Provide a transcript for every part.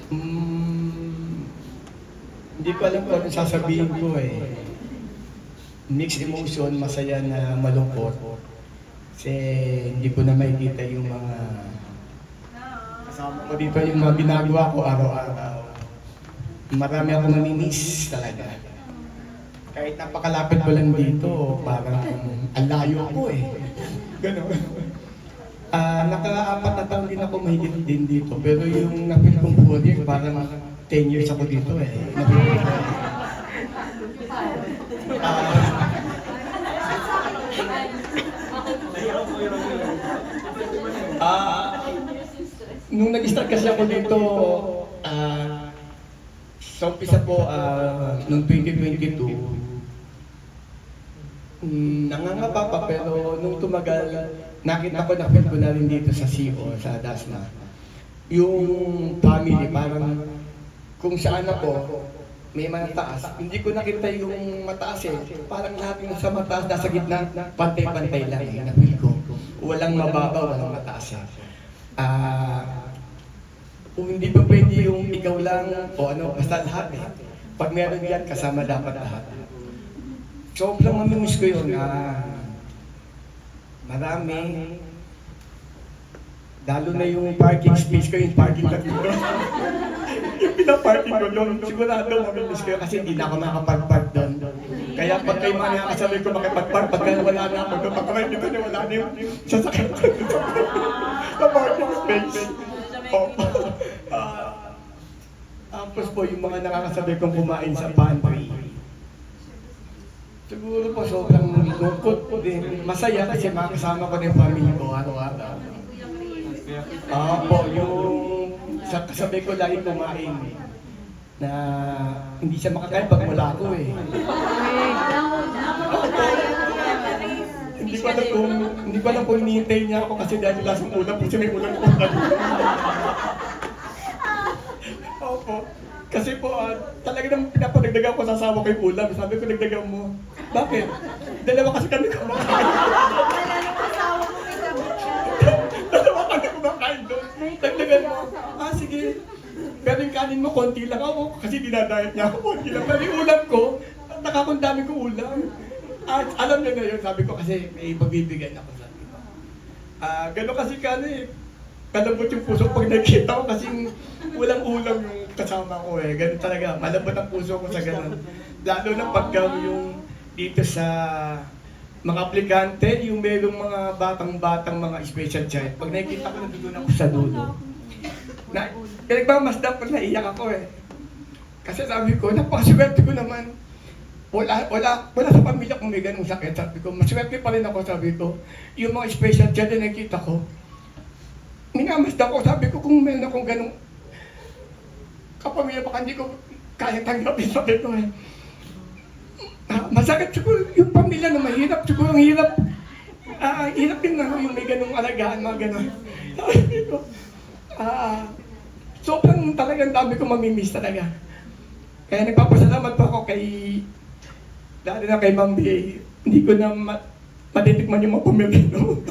Hmm, hindi ko alam kung ano sasabihin ko eh. Mixed emotion, masaya na malungkot. Kasi hindi ko na makikita yung mga kasama ko dito, yung mga ginagawa ko araw-araw. Marami akong namimiss talaga. Kahit napakalapit ko lang dito, parang ang layo ko eh. Ganun. Naka-4 na taon din ako mahigit din dito, pero yung napil kong 4 years, parang 10 years ako dito eh. Ah, nung nag-start kasi ako dito, sa umpisa po, noong 2022, nangangapa pa pero nung tumagal, nakita ko na ko na rin dito sa CO, sa Dasma. Yung family, parang kung saan ako, may mataas. Hindi ko nakita yung mataas eh. Parang lahat yung sa mataas, nasa gitna, pantay-pantay lang eh, napil ko. Walang mababa, walang mataas eh. Kung hindi pa pwede yung ikaw lang o ano, basta lahat eh. Pag meron yan, kasama dapat lahat. Sobrang mamimiss ko yun na marami. Lalo na yung parking space ko, yung parking lot ko. Yung pinaparking ko doon, sigurado mamimiss ko yun kasi hindi na ako makapag-park doon. Kaya pag kayo mga nakasabay ko makipag-park, pagka wala na ako doon, pagka dito na wala na yung sasakyan ko doon sa parking space. Tapos po yung mga nakakasabay kong kumain sa pantry. Siguro po sobrang lungkot po din. Masaya kasi makakasama ko na yung family ko araw-araw. Po, yung sa kasabay ko lagi kumain na hindi siya makakain pag wala ko eh. Hindi ko alam kung hinihintay niya ako kasi dahil lasang ulam kasi may ulam ko. Opo. Kasi po, talaga nang pinapadagdagan ko sa asawa ko yung ulam. Sabi ko, dagdagan mo. Bakit? Dalawa kasi kami kumakain. Dalawa kami kumakain doon. Dagdagan mo. Sige. Pero yung kanin mo, konti lang ako. Kasi dinadayat niya ako, konti lang. Pero yung ulam ko, nakakundami ko ulam. Alam niya na yun, sabi ko kasi may pagbibigyan ako sa akin. Gano'n kasi kalambot yung puso pag nakita ko kasi walang ulam yung kasama ko eh. Ganun talaga, malambot ang puso ko sa ganun. Lalo na pagka yung dito sa mga aplikante, yung merong mga batang-batang mga special child. Pag nakikita ko, nandun ako sa dulo. Pinagmamasdan ko, naiyak ako eh. Kasi sabi ko, napakaswerte ko naman. Wala sa pamilya kung may ganung sakit. Sabi ko, maswerte pa rin ako, sabi ko. Yung mga special child na nakita ko, minamasdan ko, sabi ko, kung meron akong ganung kapamilya, baka hindi ko kaya tanggapin, sabi ko eh. Masakit siguro yung pamilya na mahirap, siguro ang hirap. Hirap din na yung may ganung alagaan, mga ganon. Sabi ko, sobrang talagang dami ko mamimiss talaga. Kaya nagpapasalamat po ako lalo na kay Ma'am B. Hindi ko na matitikman yung mga pumilino.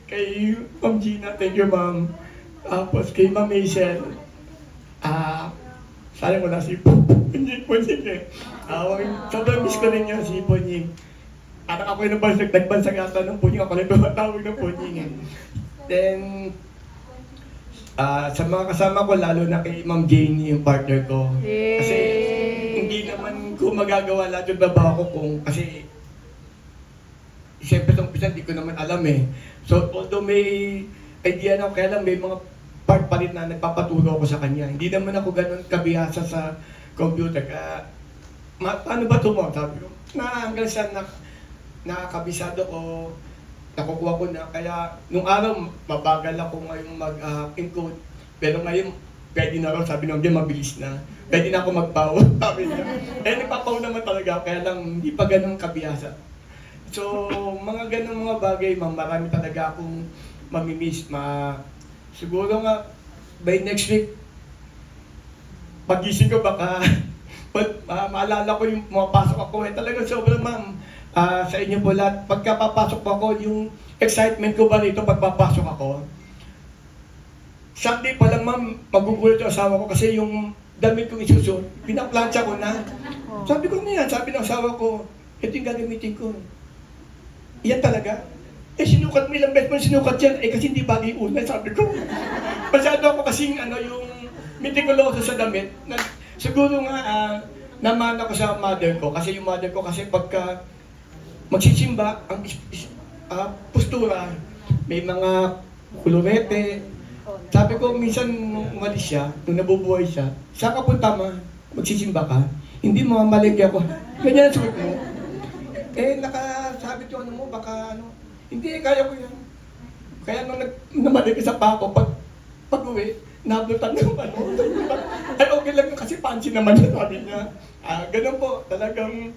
Kay Ma'am Gina, thank you Ma'am. Tapos kay Ma'am Michelle, sayang wala si Ponying eh. Sobrang miss ko rin niya si Ponying. Anak ako yung nagbansagata ng Ponying, ako na tumatawag ng Ponying eh. Then, sa mga kasama ko, lalo na kay Ma'am Janie, yung partner ko. Kasi hindi naman ko magagawa lahat yung trabaho ko kasi siyempre itong umpisa, hindi ko naman alam eh. So, although may idea na ako, kaya lang may mga part pa rin na nagpapaturo ako sa kanya. Hindi naman ako ganun kabihasa sa computer. Paano ba ito mo? Sabi ko, hanggang sa nakakabisado ko, nakukuha ko na. Kaya, nung araw, mabagal ako ngayon mag-encode. Pero ngayon, pwede na raw, sabi nung mabilis na. Pwede na ako mag-power, sabi niya. Nagpapaw naman talaga, kaya lang hindi pa ganun kabihasa. So, mga ganun mga bagay, marami talaga akong mamimiss. Siguro nga, by next week, pagising ko baka, maalala ko yung pumapasok ako. Talagang sobrang ma'am, sa inyo po lahat, pagka papasok po ako, yung excitement ko ba rito pagpapasok ako, Sunday pa lang, ma'am, magugulat yung asawa ko kasi yung damit kong isusuot, pinaplansya ko na. Sabi ko niyan, sabi ng asawa ko, ito yung gagamitin ko. Yan talaga. Eh, sinukat mo ilang beses mo sinukat yan. Eh, kasi hindi bagay una, sabi ko. Masyado ako kasing, yung meticuloso sa damit. Siguro nga, naman ako sa mother ko. Kasi yung mother ko, kasi pagka magsisimba, ang postura, may mga kulurete. Sabi ko, minsan nung umalis siya, nung nabubuhay siya, saan ka punta ma? Magsisimba ka? Hindi mo mamalengke ako. Ganyan ang suot mo. Eh, nakasabi ko mo, baka hindi, kaya ko yan. Kaya nung namalengke sa pako, pag uwi, nabutan ng ay okay lang kasi fancy naman siya, sabi niya. Ganun po, talagang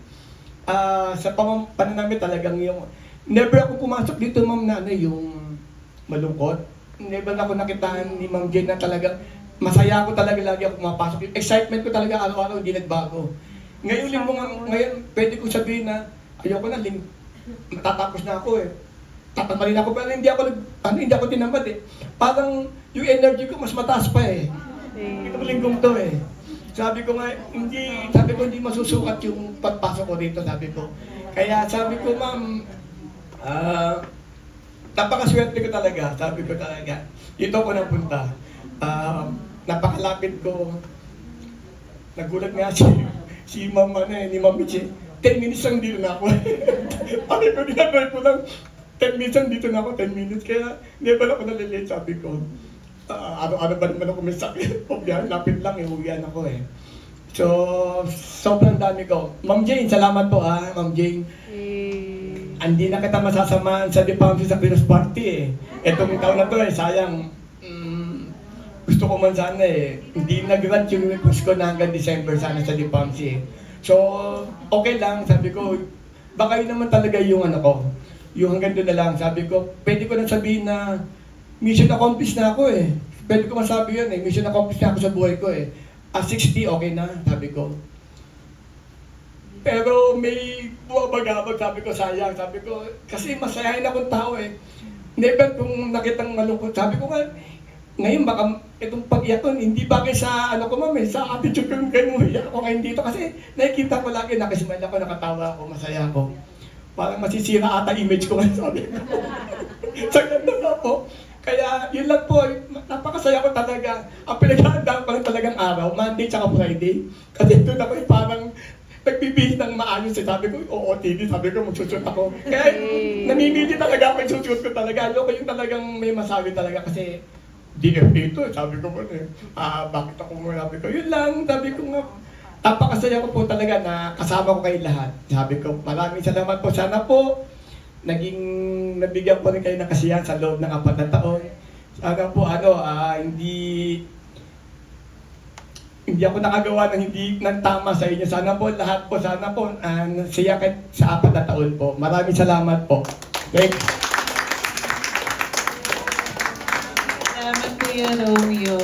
sa pananamit talagang yung never ako pumasok dito, ma'am, na yung malungkot. Never na ako nakitaan ni Ma'am Jane na talagang masaya ako talaga lagi ako pumapasok. Yung excitement ko talaga araw-araw hindi nagbago. Ngayon, pwede ko sabihin na ayoko na, matatapos na ako eh. Tatamalin ako, pero hindi ako tinamad eh. Parang yung energy ko mas mataas pa eh. Itong linggong to eh. Sabi ko hindi masusukat yung pagpasok ko dito, sabi ko. Kaya sabi ko, ma'am, napakaswerte ko talaga, sabi ko talaga. Dito ako napunta. Napakalapit ko. Nagulat nga si ma'am ni Ma'am Michi. 10 minutes lang dito na ako. Sabi ko, dinagawin ko lang. 10 minutes lang dito na ako, 10 minutes. Kaya never ako nalilate, sabi ko. Araw-araw ba naman ako may sakit? Lapit lang, iuwian ako eh. So, sobrang dami ko. Ma'am Jane, salamat po Ma'am Jane. Hindi na kita masasamaan sa Dipamsi sa Christmas party eh. Etong taon na to eh, sayang. Gusto ko man sana eh. Hindi nag-grant yung request ko na hanggang December sana sa Dipamsi eh. So, okay lang, sabi ko, baka yun naman talaga yung yung hanggang doon na lang. Sabi ko, pwede ko nang sabihin na mission accomplished na ako eh. Pwede ko masabi yun eh, mission accomplished na ako sa buhay ko eh. 60, okay na, sabi ko. Pero may buwabagabag, sabi ko, sayang. Sabi ko, kasi masayahin akong tao eh. Never kung nakitang malungkot. Sabi ko nga, ngayon baka itong pag-iyak ko, hindi bagay sa ko ma'am eh, sa attitude ko kayo umiyak ako ngayon dito. Kasi nakikita ko lagi, nakismile ako, nakatawa ako, masaya ako. Parang masisira ata image ko ngayon, sabi ko. Sa ganda na po. Kaya yun lang po, napakasaya ko talaga. Ang pinaghandaan ko lang talagang araw, Monday tsaka Friday. Kasi doon ako parang nagbibihis ng maayos eh. Sabi ko, OOTD, sabi ko, magsushoot ako. Kaya namimili talaga ako, magsushoot ko talaga. Ayoko yung talagang may masabi talaga kasi DF dito, sabi ko po eh. Bakit ako mo, sabi ko, yun lang, sabi ko nga, napakasaya ko po talaga na kasama ko kayo lahat. Sabi ko, maraming salamat po. Sana po, nabigyan po rin kayo ng kasiyahan sa loob ng 4 na taon. Sana po, hindi ako nakagawa ng tama sa inyo. Sana po, lahat po, sana po, siya sa 4 na taon po. Maraming salamat po. Thank you. Salamat Kuya Romeo.